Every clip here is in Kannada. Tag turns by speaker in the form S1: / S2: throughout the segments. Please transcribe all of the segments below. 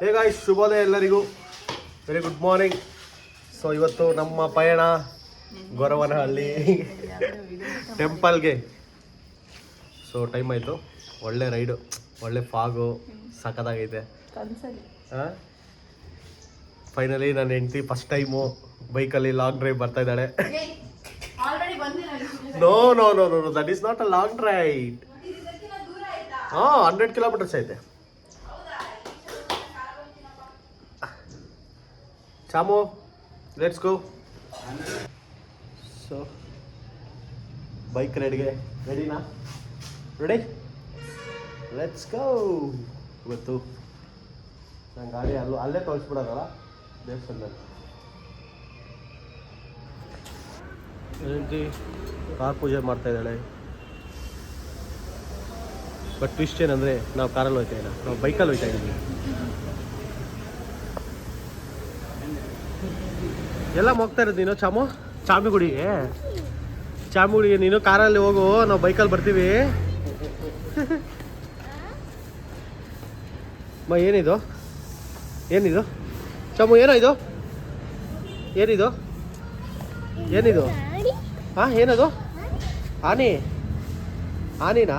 S1: ಹೇಗ ಶುಭೋದಯ ಎಲ್ಲರಿಗೂ, ವೆರಿ ಗುಡ್ ಮಾರ್ನಿಂಗ್. ಸೊ ಇವತ್ತು ನಮ್ಮ ಪಯಣ ಗೊರವನಹಳ್ಳಿ ಟೆಂಪಲ್ಗೆ. ಸೊ ಟೈಮ್ ಆಯಿತು, ಒಳ್ಳೆ ರೈಡು, ಒಳ್ಳೆ ಫಾಗು, ಸಖತ್ತಾಗೈತೆ. ಫೈನಲಿ ನನ್ನ ಹೆಂಡತಿ ಫಸ್ಟ್ ಟೈಮು ಬೈಕಲ್ಲಿ ಲಾಂಗ್ ಡ್ರೈವ್ ಬರ್ತಾ ಇದ್ದಾಳೆ. No no no no no that is not a long drive. 100 kilometres ಐತೆ. Chamu, let's go. So bike ರೈಡ್ಗೆ ರೆಡಿನಾ? Ready, let's go. ಇವತ್ತು ನನ್ನ ಗಾಡಿ ಅಲ್ಲೇ ತೋರಿಸ್ಬಿಡೋದಲ್ಲ ದೇವಸ್ಥಾನದಲ್ಲಿ. ಕಾರ್ ಪೂಜೆ ಮಾಡ್ತಾ ಇದ್ದಾಳೆ. ಬಟ್ ಟ್ವಿಸ್ಟ್ ಏನಂದರೆ ನಾವು ಕಾರಲ್ಲಿ ಹೋಗ್ತಾ ಇಲ್ಲ, ನಾವು ಬೈಕಲ್ಲಿ ಹೋಗ್ತಾ ಇದ್ದೀವಿ. ಎಲ್ಲ ಹೋಗ್ತಾ ಇರೋದು ನೀನು ಚಾಮಿಗುಡಿಗೆ ನೀನು ಕಾರಲ್ಲಿ ಹೋಗು, ನಾವು ಬೈಕಲ್ಲಿ ಬರ್ತೀವಿ. ಏನಿದು ಚಾಮು, ಏನೋ ಇದು, ಏನಿದು ಹಾಂ, ಏನದು ಆನಿನಾ?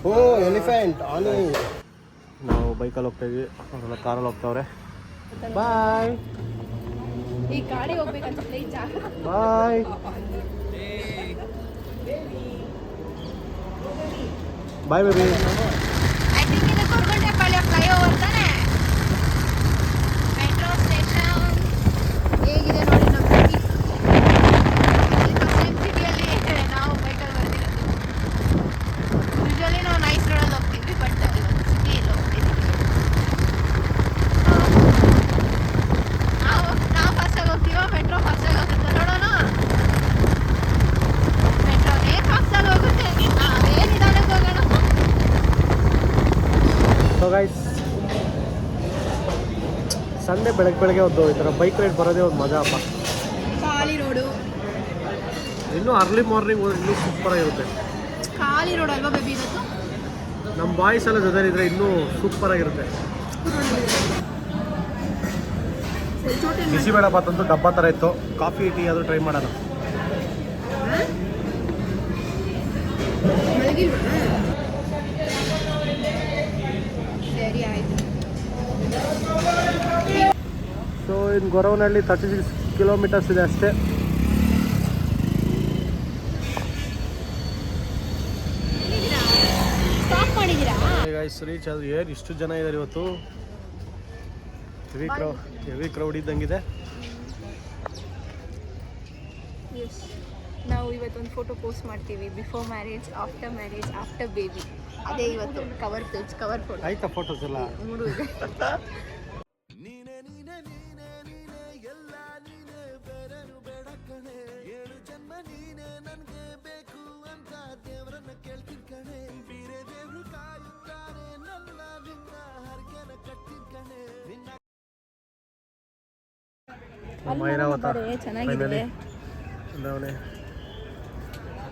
S1: ಓ ಎಲಿಫೆಂಟ್ ಆನಿ. ನಾವು ಬೈಕಲ್ಲಿ ಹೋಗ್ತಾ ಇದ್ವಿ, ಅವರೆಲ್ಲ ಕಾರಲ್ಲಿ ಹೋಗ್ತಾವ್ರೆ. ಬಾಯ್. ಈ ಗಾಡಿ ಹೋಗ್ಬೇಕಂತ ಬಾಯ್. Bye baby. ಫ್ಲೈಓವರ್ ತಾನೆ ಮೆಟ್ರೋ ಸ್ಟೇಷನ್ ಹೇಗಿದೆ ನೋಡಿ. ನಮ್ಮ ಸಿಟಿಯಲ್ಲಿ ನಾವು ಬೈಕಲ್ಲಿ ಬರ್ತಿರೋದು. ಯೂಶಲಿ ನಾವು ನೈಟ್ ರೋಡಲ್ಲಿ ಹೋಗ್ತೀವಿ, ಬಟ್ ಸಿಟಿಯಲ್ಲಿ ಹೋಗ್ತೀವಿ. ನಾವು ಫಾಸ್ಟಾಗಿ ಹೋಗ್ತೀವೋ ಮೆಟ್ರೋ ಫಾಸ್ಟಾಗಿ ಹೋಗುತ್ತೆ ನೋಡೋಣ. ಮೆಟ್ರೋನೇ ಫಾಸ್ಟಾಗಿ ಹೋಗುತ್ತೆ, ನಾವೇ ನಿಧಾನಕ್ಕೆ ಹೋಗೋಣ. ಸೊ ಗೈಸ್, ಸಂಡೇ ಬೆಳಗ್ಗೆ ಒಂದು ಈ ಥರ ಬೈಕ್ ರೈಡ್ ಬರೋದೇ ಒಂದು ಮಜಾ ಅಪ್ಪ. ಖಾಲಿ ರೋಡು, ಇನ್ನೂ ಅರ್ಲಿ ಮಾರ್ನಿಂಗ್ ಇನ್ನೂ ಸೂಪರಾಗಿರುತ್ತೆ. ಖಾಲಿ ರೋಡ್ ಅಲ್ವಾ ಬೇಬಿ ಇವತ್ತು? ನಮ್ಮ ಬಾಯ್ಸ್ ಎಲ್ಲ ಜೊತೆಲಿದ್ರೆ ಇನ್ನೂ ಸೂಪರಾಗಿರುತ್ತೆ. ಬಿಸಿಬೇಳೆ ಬಾತ್ ಅಂತೂ ಡಬ್ಬ ಥರ ಇತ್ತು. ಕಾಫಿ ಟೀ ಆದರೂ ಟ್ರೈ ಮಾಡೋಣ. ಸರಿ ಆಯಿತು. ಸೊ ಇನ್ನು ಗೊರವನಹಳ್ಳಿ 36 ಕಿಲೋಮೀಟರ್ಸ್ ಇದೆ ಅಷ್ಟೇ. ರೀಚ್ ಆದ್ರೆ ಏನು ಇಷ್ಟು ಜನ ಇದ್ದಾರೆ ಇವತ್ತು. ಹೆವಿ ಕ್ರೌಡ್ ಇದ್ದಂಗಿದೆ.
S2: ನಾವು ಇವತ್ತೊಂದು ಫೋಟೋ ಪೋಸ್ಟ್ ಮಾಡ್ತೀವಿ, ಬಿಫೋರ್ ಮ್ಯಾರೇಜ್, ಆಫ್ಟರ್ ಬೇಬಿ. ಅದೇ ಇವತ್ತು ಕವರ್ ಫೋಟೋ.
S1: ಆಯ್ತಾ ಫೋಟೋಸ್ ಎಲ್ಲ?
S2: 3 ಇದೆ.
S1: ಚೆನ್ನಾಗಿದೆ.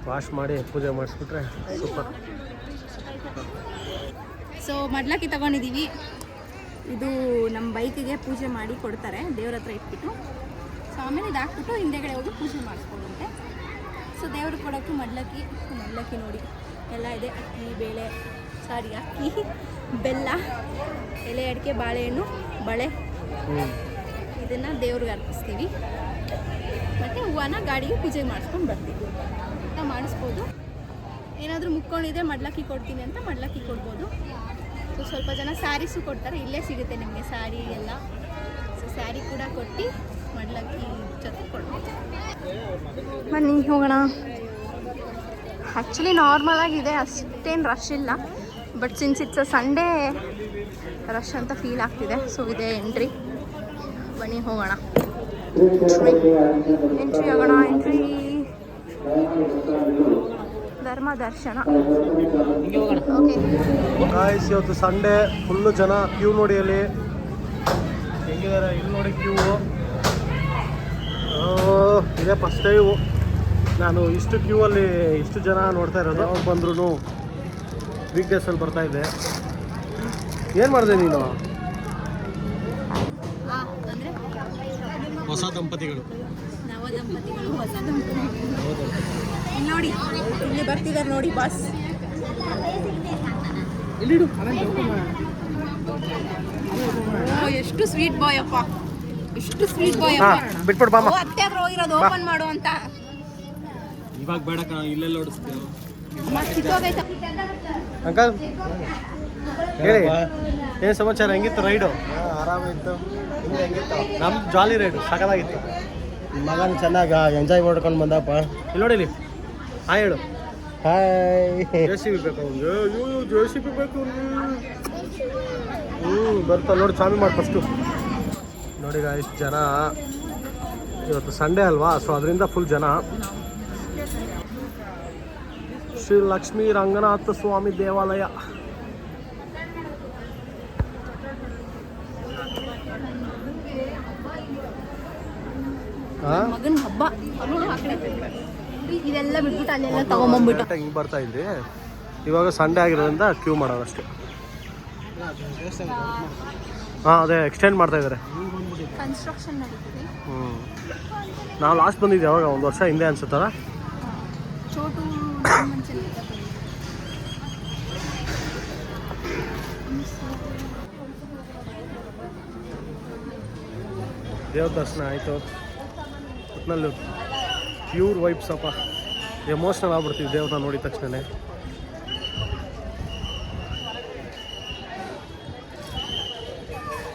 S1: ವಾಶ್ ಮಾಡಿ ಪೂಜೆ ಮಾಡಿಸ್ಬಿಟ್ರೆ ಸೂಪರ್.
S2: ಸೊ ಮಡ್ಲಕ್ಕಿ ತಗೊಂಡಿದ್ದೀವಿ. ಇದು ನಮ್ಮ ಬೈಕಿಗೆ ಪೂಜೆ ಮಾಡಿ ಕೊಡ್ತಾರೆ, ದೇವ್ರ ಹತ್ರ ಇಟ್ಬಿಟ್ಟು. ಸೊ ಆಮೇಲೆ ಇದು ಹಾಕ್ಬಿಟ್ಟು ಹಿಂದೆಗಡೆ ಹೋಗಿ ಪೂಜೆ ಮಾಡಿಸ್ಕೊಡುತ್ತೆ. ಸೊ ದೇವ್ರಿಗೆ ಕೊಡೋಕ್ಕೂ ಮಡ್ಲಕ್ಕಿ ನೋಡಿ ಎಲ್ಲ ಇದೆ. ಅಕ್ಕಿ ಬೆಲ್ಲ, ಎಲೆ ಅಡಿಕೆ, ಬಾಳೆಹಣ್ಣು, ಬಳೆ, ಇದನ್ನು ದೇವ್ರಿಗೆ ಅರ್ಪಿಸ್ತೀವಿ. ಮತ್ತು ಹೂವನ್ನ ಗಾಡಿಗೆ ಪೂಜೆ ಮಾಡಿಸ್ಕೊಂಡು ಬರ್ತೀವಿ. ನಾವು ಮಾಡಿಸ್ಬೋದು. ಏನಾದರೂ ಮುಕ್ಕೊಂಡಿದ್ರೆ ಮಡ್ಲಕ್ಕಿ ಕೊಡ್ತೀನಿ ಅಂತ ಮಡ್ಲಕ್ಕಿ ಕೊಡ್ಬೋದು. ಸೊ ಸ್ವಲ್ಪ ಜನ ಸ್ಯಾರೀಸು ಕೊಡ್ತಾರೆ, ಇಲ್ಲೇ ಸಿಗುತ್ತೆ ನಿಮಗೆ ಸ್ಯಾರಿ ಎಲ್ಲ. ಸೊ ಸ್ಯಾರಿ ಕೂಡ ಕೊಟ್ಟು ಮಡ್ಲಕ್ಕಿ ಜೊತೆ ಕೊಡ್ಬೋದು. ಬನ್ನಿ ಹೋಗೋಣ. ಆ್ಯಕ್ಚುಲಿ ನಾರ್ಮಲ್ ಆಗಿದೆ, ಅಷ್ಟೇನು ರಶ್ ಇಲ್ಲ. But since it's a Sunday rush ಅಂತ ಫೀಲ್ ಆಗ್ತಿದೆ. ಸೊ ಇದೇ ಎಂಟ್ರಿ. ಬನ್ನಿ ಹೋಗೋಣ. ಎಂಟ್ರಿ ಆಗೋಣ. ಧರ್ಮ ದರ್ಶನ. ಓಕೆ
S1: ಗಾಯ್ಸ್, ಇವತ್ತು ಸಂಡೇ ಫುಲ್ಲು ಜನ. ಕ್ಯೂ ನೋಡಿ ಅಲ್ಲಿ ಹೆಂಗಿದ್ದಾರೆ, ಇಲ್ಲಿ ನೋಡಿ ಕ್ಯೂ. ಇದೇ ಫಸ್ಟ್ ಟೈಮು ನಾನು ಇಷ್ಟು ಕ್ಯೂ ಅಲ್ಲಿ ಇಷ್ಟು ಜನ ನೋಡ್ತಾ ಇರೋದು. ಅವ್ರು ಬಂದ್ರೂ ವೀಕ್ ಡೇಸಲ್ಲಿ ಬರ್ತಾಯಿದ್ದೆ. ಏನು ಮಾಡಿದೆ ನೀನು?
S2: ಅಂದರೆ
S1: ಹೊಸ ದಂಪತಿಗಳು,
S2: ನವ ದಂಪತಿಗಳು, ಹೊಸ ದಂಪತಿಗಳು. ಇಲ್ಲಿ ನೋಡಿ, ಇಲ್ಲಿ ಬರ್ತಿದ್ದಾರೆ ನೋಡಿ ಬಾಸ್.
S1: ಇಲ್ಲಿಡು.
S2: ಓ ಎಷ್ಟು ಸ್ವೀಟ್ ಬಾಯ್ ಅಪ್ಪ, ಎಷ್ಟು ಸ್ವೀಟ್ ಬಾಯ್ ಅಪ್ಪ.
S1: ಬಿಟ್ಬಿಡು ಬಾಮ.
S2: ಅತ್ತೆ ಹತ್ರ ಹೋಗಿರೋದು ಓಪನ್ ಮಾಡು ಅಂತ.
S1: ಇವಾಗ ಬೇಡ ಕಣ, ಇಲ್ಲೆಲ್ಲ ಓಡಿಸ್ತೇವೆ. ಅಂಕಲ್ ಹೇಳಿ, ಏನು ಸಮಾಚಾರ? ಹೆಂಗಿತ್ತು ರೈಡು?
S3: ಆರಾಮಿತ್ತು. ನಿಮ್ಗೆ ಹೆಂಗಿತ್ತು?
S1: ನಮ್ಮ ಜಾಲಿ ರೈಡು ಸಕಲಾಗಿತ್ತು.
S3: ಮಗನ ಚೆನ್ನಾಗ ಎಂಜಾಯ್ ಮಾಡ್ಕೊಂಡು ಬಂದಪ್ಪ.
S1: ಇಲ್ಲಿ ನೋಡಿ, ಇಲ್ಲಿ ಹಾಯ್ ಹೇಳು.
S3: ಹಾಯ್.
S1: JCB ಬೇಕು ಅವ್ನಿಗೆ. JCB ಬೇಕು. ಬರ್ತಾ ನೋಡಿ, ಚಾಮಿ ಮಾಡಿ ಫಸ್ಟು. ನೋಡಿ ಇಷ್ಟು ಜನ, ಇವತ್ತು ಸಂಡೇ ಅಲ್ವಾ, ಸೊ ಅದರಿಂದ ಫುಲ್ ಜನ. ಶ್ರೀ ಲಕ್ಷ್ಮೀ ರಂಗನಾಥ ಸ್ವಾಮಿ ದೇವಾಲಯ.
S2: ಮಗನ ಹಬ್ಬ ನೋಡು, ಆ ಕಡೆ ಇದೆಲ್ಲ ಬಿಟ್ಬಿಟ್ಟು ಅಲ್ಲೆಲ್ಲ ತಗೊಂಬಂದ್ಬಿಟ್ಟು
S1: ಹಿಂಗೆ ಬರ್ತಾ ಇದ್ವಿ. ಇವಾಗ ಸಂಡೇ ಆಗಿರೋದ್ರಿಂದ ಕ್ಯೂ ಮಾಡೋದು ಅಷ್ಟೇ. ಹಾಂ, ಅದೇ ಎಕ್ಸ್ಟೆಂಡ್ ಮಾಡ್ತಾ ಇದ್ದಾರೆ.
S2: ಕನ್ಸ್ಟ್ರಕ್ಷನ್ ನಡೀತಿದೆ.
S1: ನಾವು ಲಾಸ್ಟ್ ಬಂದಿದ್ದೆ ಯಾವಾಗ, 1 ವರ್ಷ ಹಿಂದೆ ಅನ್ಸುತ್ತಲ್ಲ.
S2: ಚೋಟು
S1: ದೇವ್ರ ದರ್ಶನ ಆಯಿತು. ಒಟ್ಟಿನಲ್ಲಿ ಪ್ಯೂರ್ ವೈಬ್ಸ್ ಅಪ್ಪ. ಎಮೋಷ್ನಲ್ ಆಗ್ಬಿಡ್ತೀವಿ ದೇವ್ರನ್ನ ನೋಡಿದ ತಕ್ಷಣ.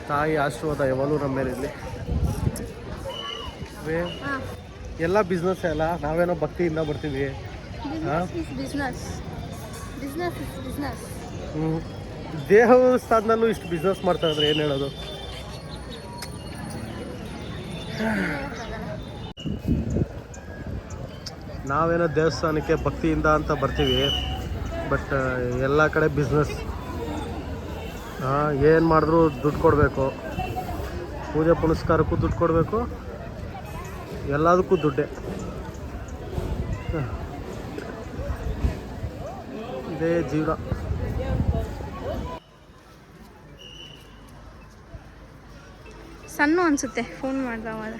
S1: ತಾಯಿ ಆಶೀರ್ವಾದ ಯಾವಾಗಲೂ ನಮ್ಮ ಮೇಲೆ ಇರಲಿ. ಎಲ್ಲ ಬಿಸ್ನೆಸ್ ಎಲ್ಲ, ನಾವೇನೋ ಭಕ್ತಿಯಿಂದ ಬರ್ತೀವಿ. ದೇವಸ್ಥಾನದಲ್ಲೂ ಇಷ್ಟು ಬಿಸ್ನೆಸ್ ಮಾಡ್ತಾ ಇದ್ರೆ ಏನು ಹೇಳೋದು? ನಾವೇನೋ ದೇವಸ್ಥಾನಕ್ಕೆ ಭಕ್ತಿಯಿಂದ ಅಂತ ಬರ್ತೀವಿ, ಬಟ್ ಎಲ್ಲ ಕಡೆ ಬಿಸ್ನೆಸ್. ಏನು ಮಾಡಿದ್ರು ದುಡ್ಡು ಕೊಡಬೇಕು, ಪೂಜೆ ಪುನಸ್ಕಾರಕ್ಕೂ ದುಡ್ಡು ಕೊಡಬೇಕು, ಎಲ್ಲದಕ್ಕೂ ದುಡ್ಡೇ. ಇದೇ ಜೀವನ.
S2: ಸಣ್ಣ ಅನ್ಸುತ್ತೆ ಫೋನ್ ಮಾಡ್ದವಾಗ.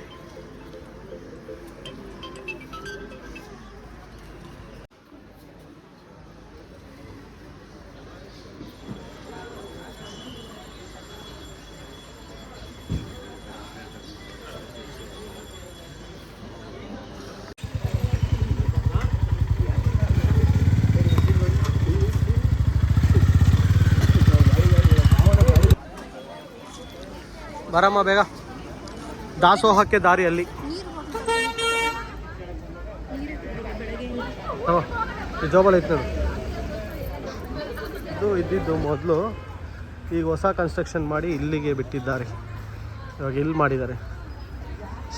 S1: ಬರಮ್ಮ ಬೇಗ, ದಾಸೋಹಕ್ಕೆ ದಾರಿಯಲ್ಲಿ. ಜೋಬಲ್ ಐತೆ ನೋಡು. ಇದು ಇದ್ದಿದ್ದು ಮೊದಲು, ಈಗ ಹೊಸ ಕನ್ಸ್ಟ್ರಕ್ಷನ್ ಮಾಡಿ ಇಲ್ಲಿಗೆ ಬಿಟ್ಟಿದ್ದಾರೆ. ಇವಾಗ ಇಲ್ಲಿ ಮಾಡಿದ್ದಾರೆ,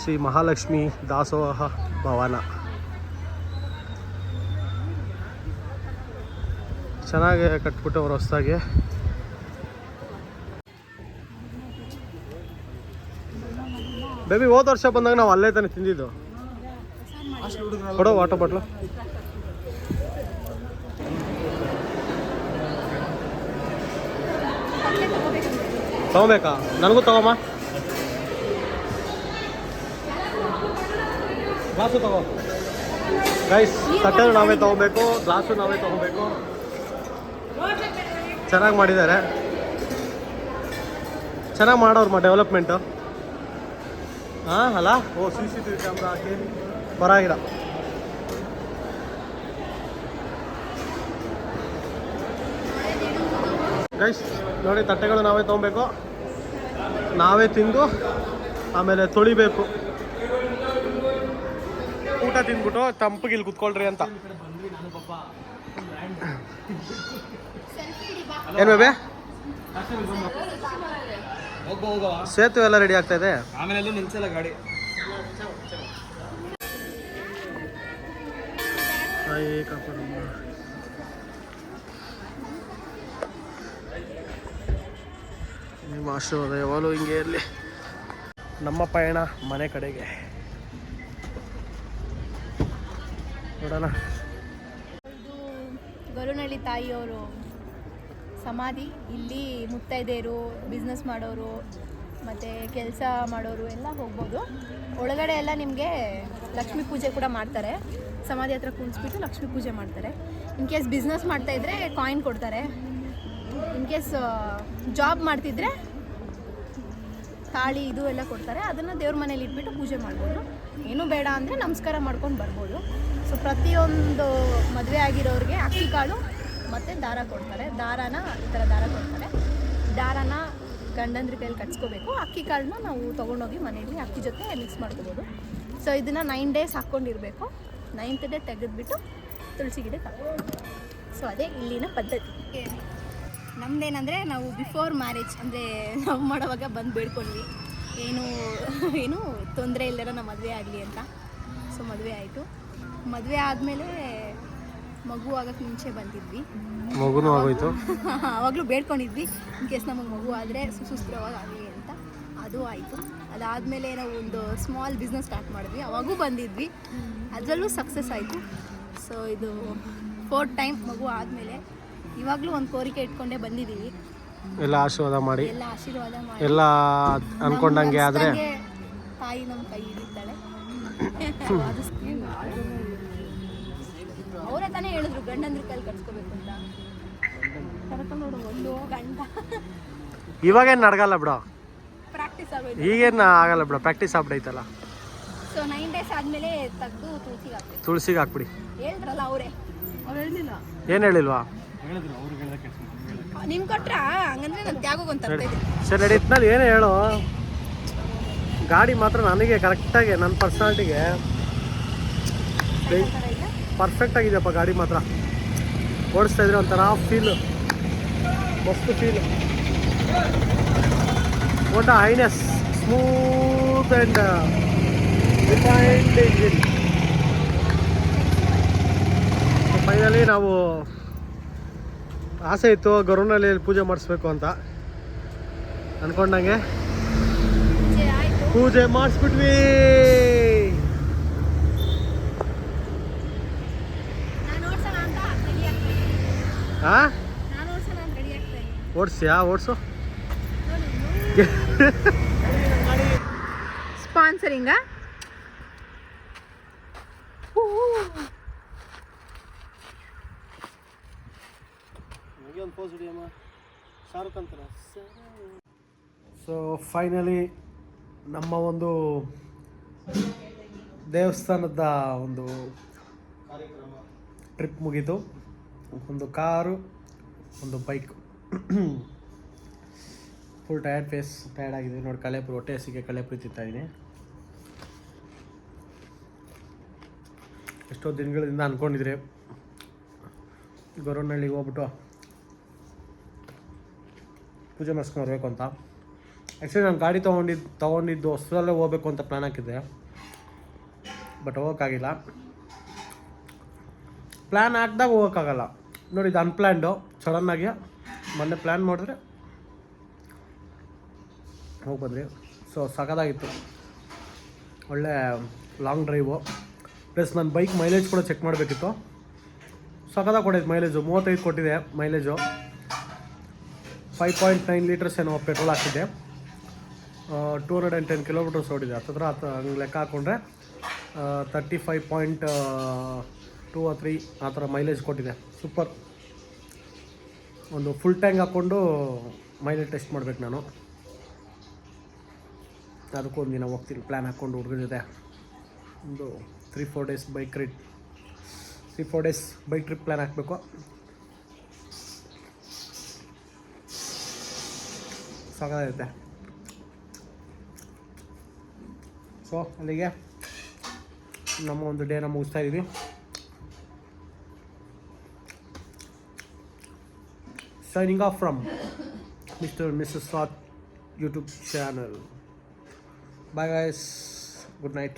S1: ಶ್ರೀ ಮಹಾಲಕ್ಷ್ಮಿ ದಾಸೋಹ ಭವನ. ಚೆನ್ನಾಗಿ ಕಟ್ಬಿಟ್ಟವ್ರು ಹೊಸದಾಗಿ. ಬೇಬಿ ಹೋದ ವರ್ಷ ಬಂದಾಗ ನಾವು ಅಲ್ಲೇ ತಾನೇ ತಿಂದಿದ್ದು. ಕೊಡೋ ವಾಟರ್ ಬಾಟ್ಲು. ತಗೋಬೇಕಾ? ನನಗೂ ತಗೋಮ್ಮ. ಗ್ಲಾಸು ತಗೋ ಗೈಸ್. ತಟ್ಟೆ ನಾವೇ ತಗೋಬೇಕು, ಗ್ಲಾಸು ನಾವೇ ತಗೋಬೇಕು. ಚೆನ್ನಾಗಿ ಮಾಡಿದ್ದಾರೆ, ಚೆನ್ನಾಗಿ ಮಾಡೋರ್ಮ ಡೆವಲಪ್ಮೆಂಟು. ಹಾಂ ಅಲ್ಲ. ಓ CCTV ಕ್ಯಾಮ್ರಾ ಹಾಕಿ ಪರವಾಗಿಲ್ಲ. ಗೈಸ್ ನೋಡಿ, ತಟ್ಟೆಗಳು ನಾವೇ ತೊಗೊಬೇಕು, ನಾವೇ ತಿಂದು ಆಮೇಲೆ ತೊಳಿಬೇಕು. ಊಟ ತಿಂದ್ಬಿಟ್ಟು ತಂಪಿಗೆ ಇಲ್ಲಿ ಕುತ್ಕೊಳ್ರಿ ಅಂತ. ಏನು ಬೇಬೆ? ಸೇತುವೆ ಎಲ್ಲ ರೆಡಿ ಆಗ್ತಾ ಇದೆ.
S3: ಆಮೇಲೆ ನಿಲ್ಸಲ್ಲ ಗಾಡಿ. ನಿಮ್ಮ ಆಶೀರ್ವಾದ ಯಾವಾಗಲೂ ಹಿಂಗೆ ಇರಲಿ. ನಮ್ಮ ಪಯಣ ಮನೆ ಕಡೆಗೆ ನೋಡೋಣ.
S2: ಇದು ಗರುನಳ್ಳಿ ತಾಯಿಯವರು ಸಮಾಧಿ. ಇಲ್ಲಿ ಮುತ್ತೈದೆಯರು, ಬಿಸ್ನೆಸ್ ಮಾಡೋರು ಮತ್ತು ಕೆಲಸ ಮಾಡೋರು ಎಲ್ಲ ಹೋಗ್ಬೋದು. ಒಳಗಡೆ ಎಲ್ಲ ನಿಮಗೆ ಲಕ್ಷ್ಮೀ ಪೂಜೆ ಕೂಡ ಮಾಡ್ತಾರೆ. ಸಮಾಧಿ ಹತ್ರ ಕುಣಿಸ್ಬಿಟ್ಟು ಲಕ್ಷ್ಮೀ ಪೂಜೆ ಮಾಡ್ತಾರೆ. ಇನ್ ಕೇಸ್ ಬಿಸ್ನೆಸ್ ಮಾಡ್ತಾಯಿದ್ರೆ ಕಾಯಿನ್ ಕೊಡ್ತಾರೆ. ಇನ್ ಕೇಸ್ ಜಾಬ್ ಮಾಡ್ತಿದ್ರೆ ತಾಳಿ ಇದು ಎಲ್ಲ ಕೊಡ್ತಾರೆ. ಅದನ್ನು ದೇವ್ರ ಮನೇಲಿ ಇಟ್ಬಿಟ್ಟು ಪೂಜೆ ಮಾಡ್ಬೋದು. ಏನೂ ಬೇಡ ಅಂದರೆ ನಮಸ್ಕಾರ ಮಾಡ್ಕೊಂಡು ಬರ್ಬೋದು. ಸೊ ಪ್ರತಿಯೊಂದು ಮದುವೆ ಆಗಿರೋರಿಗೆ ಅಕ್ಕಿ ಕಾಳು ಮತ್ತು ದಾರ ಕೊಡ್ತಾರೆ. ದಾರಾನ ಈ ಥರ ದಾರ ಕೊಡ್ತಾರೆ. ದಾರಾನ ಗಂಡಂದ್ರ ಕೈಯಲ್ಲಿ ಕಟ್ಸ್ಕೋಬೇಕು. ಅಕ್ಕಿ ಕಾಳನ್ನ ನಾವು ತೊಗೊಂಡೋಗಿ ಮನೆಯಲ್ಲಿ ಅಕ್ಕಿ ಜೊತೆ ಮಿಕ್ಸ್ ಮಾಡ್ಕೋಬೋದು. ಸೊ ಇದನ್ನು 9 days ಹಾಕ್ಕೊಂಡಿರಬೇಕು. 9th day ತೆಗೆದುಬಿಟ್ಟು ತುಳಸಿ ಗಿಡಕ್ಕೆ ಹಾಕ್ಬೋದು. ಸೊ ಅದೇ ಇಲ್ಲಿನ ಪದ್ಧತಿ. ನಮ್ಮದೇನಂದರೆ ನಾವು ಬಿಫೋರ್ ಮ್ಯಾರೇಜ್ ಅಂದರೆ ನಾವು ಮಾಡೋವಾಗ ಬಂದು ಬೇಡ್ಕೊಂಡ್ವಿ, ಏನು ತೊಂದರೆ ಇಲ್ಲರ ನಮ್ಮ ಮದುವೆ ಆಗಲಿ ಅಂತ. ಸೊ ಮದುವೆ ಆಯಿತು. ಮದುವೆ ಆದಮೇಲೆ ಮಗು ಆಗೋಕ್ಕೆ ಮುಂಚೆ ಬಂದಿದ್ವಿ.
S3: ಮಗುನೂ ಆಗೋಯ್ತು.
S2: ಆವಾಗಲೂ ಬೇಡ್ಕೊಂಡಿದ್ವಿ ಇನ್ ಕೇಸ್ ನಮಗೆ ಮಗು ಆದರೆ ಸುಸ್ಥಿರವಾಗಿ ಆಗಲಿ ಅಂತ. ಅದು ಆಯಿತು. ಅದಾದಮೇಲೆ ನಾವು ಒಂದು ಸ್ಮಾಲ್ ಬಿಸ್ನೆಸ್ ಸ್ಟಾರ್ಟ್ ಮಾಡಿದ್ವಿ. ಅವಾಗೂ ಬಂದಿದ್ವಿ, ಅದರಲ್ಲೂ ಸಕ್ಸಸ್ ಆಯಿತು. ಸೊ ಇದು 4th time ಮಗು ಆದಮೇಲೆ ಇವಾಗಲೂ ಒಂದು ಕೋರಿಕೆ ಇಟ್ಕೊಂಡೇ ಬಂದಿದ್ದೀವಿ.
S3: ಎಲ್ಲ ಆಶೀರ್ವಾದ ಮಾಡಿ
S2: ಎಲ್ಲ
S3: ಅನ್ಕೊಂಡಂಗೆ ಆದರೆ
S2: ತಾಯಿ ನಮ್ಮ ಕೈ ಹಿಡಿತಾಳೆ. ಅವರೇ ತಾನೇ ಹೇಳಿದ್ರು ಗಂಡಂದ್ರ ಕೈಲಿ ಕಟ್ಸ್ಕೋಬೇಕು ಅಂತ. ಕರ್ಕೊಂಡು ನೋಡು ಒಂದು ಗಂಟ
S3: ಇವಾಗೇನು ನಡ್ಗಲ್ಲ ಬಿಡೋ,
S2: ಪ್ರಾಕ್ಟೀಸ್ ಆಗೋಯ್ತು.
S3: ಈಗೇನು ಆಗಲ್ಲ ಬಿಡೋ, ಪ್ರಾಕ್ಟೀಸ್ ಆಗ್ಬಿಡೈತಲ್ಲ.
S2: ಸೊ 9 days ಆದಮೇಲೆ ತೆಗೆದು ತುಳಸಿಗೆ ಹಾಕ್ಬೇಕು.
S3: ತುಳಸಿಗೆ ಹಾಕ್ಬಿಡಿ.
S2: ಹೇಳಿದ್ರಲ್ಲ ಅವರೇ, ಅವ್ರು ಹೇಳಿಲ್ಲ.
S3: ಏನು ಹೇಳಿಲ್ವಾ?
S2: ನಿಮ್ಗೆ ಕೊಟ್ರಾ? ಹಂಗಂದ್ರೆ ನಾನು ತ್ಯಾಗೋಗೊಂದು ತರ್ತಾ ಇದ್ದೀನಿ.
S3: ಸರಿ ನಡೀತಿನಲ್ಲಿ ಏನು ಹೇಳು. ಗಾಡಿ ಮಾತ್ರ ನನಗೆ ಕರೆಕ್ಟಾಗಿ ನನ್ನ ಪರ್ಸ್ನಾಲಿಟಿಗೆ ಪರ್ಫೆಕ್ಟ್ ಆಗಿದೆಯಪ್ಪ. ಗಾಡಿ ಮಾತ್ರ ಓಡಿಸ್ತಾ ಇದ್ರೆ ಒಂಥರ ಫೀಲು, ಮಸ್ತ್ feel. What a highness, smooth and defined engine. Finally ನಾವು ಆಸೆ ಇತ್ತು ಗರುನಲ್ಲಿ ಪೂಜೆ ಮಾಡಿಸ್ಬೇಕು ಅಂತ ಅಂದ್ಕೊಂಡಂಗೆ ಪೂಜೆ ಮಾಡಿಸ್ಬಿಟ್ವಿ. ಓಡಿಸ್ಯಾ? ಓಡಿಸು.
S2: ಸ್ಪಾನ್ಸರಿಂಗ
S3: ಸೊ ಫೈನಲಿ ನಮ್ಮ ಒಂದು ದೇವಸ್ಥಾನದ ಒಂದು ಟ್ರಿಪ್ ಮುಗೀತು. ಒಂದು ಕಾರು, ಒಂದು ಬೈಕ್. ಫುಲ್ ಟಯರ್ಡ್ ಆಗಿದೆ ನೋಡಿ. ಕಳೆಪುರಿ ಹೊಟ್ಟೆ ಹಸಿಗೆ ಕಳೆಪುರಿ ತಿಂತಾಯಿದ್ದೀನಿ. ಎಷ್ಟೋ ದಿನಗಳಿಂದ ಅಂದ್ಕೊಂಡಿದ್ರೆ ಗೊರವನಹಳ್ಳಿಗೆ ಹೋಗ್ಬಿಟ್ಟು ಪೂಜೆ ಮಾಡಿಸ್ಕೊಂಡು ಬರಬೇಕು ಅಂತ. ಆ್ಯಕ್ಚುಲಿ ನಾನು ಗಾಡಿ ತೊಗೊಂಡಿದ್ದು ಹೊಸದಲ್ಲೇ ಹೋಗ್ಬೇಕು ಅಂತ ಪ್ಲ್ಯಾನ್ ಹಾಕಿದ್ದೆ, ಬಟ್ ಹೋಗೋಕ್ಕಾಗಿಲ್ಲ. ಪ್ಲ್ಯಾನ್ ಹಾಕಿದಾಗ ಹೋಗೋಕ್ಕಾಗಲ್ಲ ನೋಡಿ. ಇದು ಅನ್ಪ್ಲ್ಯಾನ್ಡು, ಸಡನ್ನಾಗಿ ಮೊನ್ನೆ ಪ್ಲ್ಯಾನ್ ಮಾಡಿದ್ರೆ ಹೋಗಿ ಬಂದ್ರಿ. ಸೊ ಸಖತ್ತಾಗಿತ್ತು, ಒಳ್ಳೆ ಲಾಂಗ್ ಡ್ರೈವು. ಪ್ಲಸ್ ನನ್ನ ಬೈಕ್ ಮೈಲೇಜ್ ಕೂಡ ಚೆಕ್ ಮಾಡಬೇಕಿತ್ತು. ಸಖತ್ತಾಗಿ ಕೊಡೈತೆ ಮೈಲೇಜು. 35 ಕೊಟ್ಟಿದೆ ಮೈಲೇಜು. 5.9 ಲೀಟರ್ಸ್ ಏನೋ ಪೆಟ್ರೋಲ್ ಹಾಕಿದ್ದೆ. 210 ಕಿಲೋಮೀಟರ್ಸ್ ಓಡಿದೆ. ಹತ್ತಿರ ಹಂಗೆ ಲೆಕ್ಕ ಹಾಕ್ಕೊಂಡ್ರೆ 35.2 or 3 ಆ ಥರ ಮೈಲೇಜ್ ಕೊಟ್ಟಿದೆ. ಸೂಪರ್. ಒಂದು ಫುಲ್ ಟ್ಯಾಂಕ್ ಹಾಕ್ಕೊಂಡು ಮೈಲೇಜ್ ಟೆಸ್ಟ್ ಮಾಡ್ಬೇಕು ನಾನು. ಅದಕ್ಕೊಂದು ದಿನ ಹೋಗ್ತೀನಿ ಪ್ಲ್ಯಾನ್ ಹಾಕ್ಕೊಂಡು ಹುಡುಗರ ಜೊತೆ. ಒಂದು 3-4 days bike ride, 3-4 days bike trip plan ಹಾಕಬೇಕು. ಸಾಕಾಗುತ್ತೆ. ಸೊ ಅಲ್ಲಿಗೆ ನಮ್ಮ ಒಂದು ಡೇನ ಮುಗಿಸ್ತಾ ಇದ್ದೀವಿ. Signing off from Mr. and Mrs. Swat YouTube channel. Bye guys. Good night.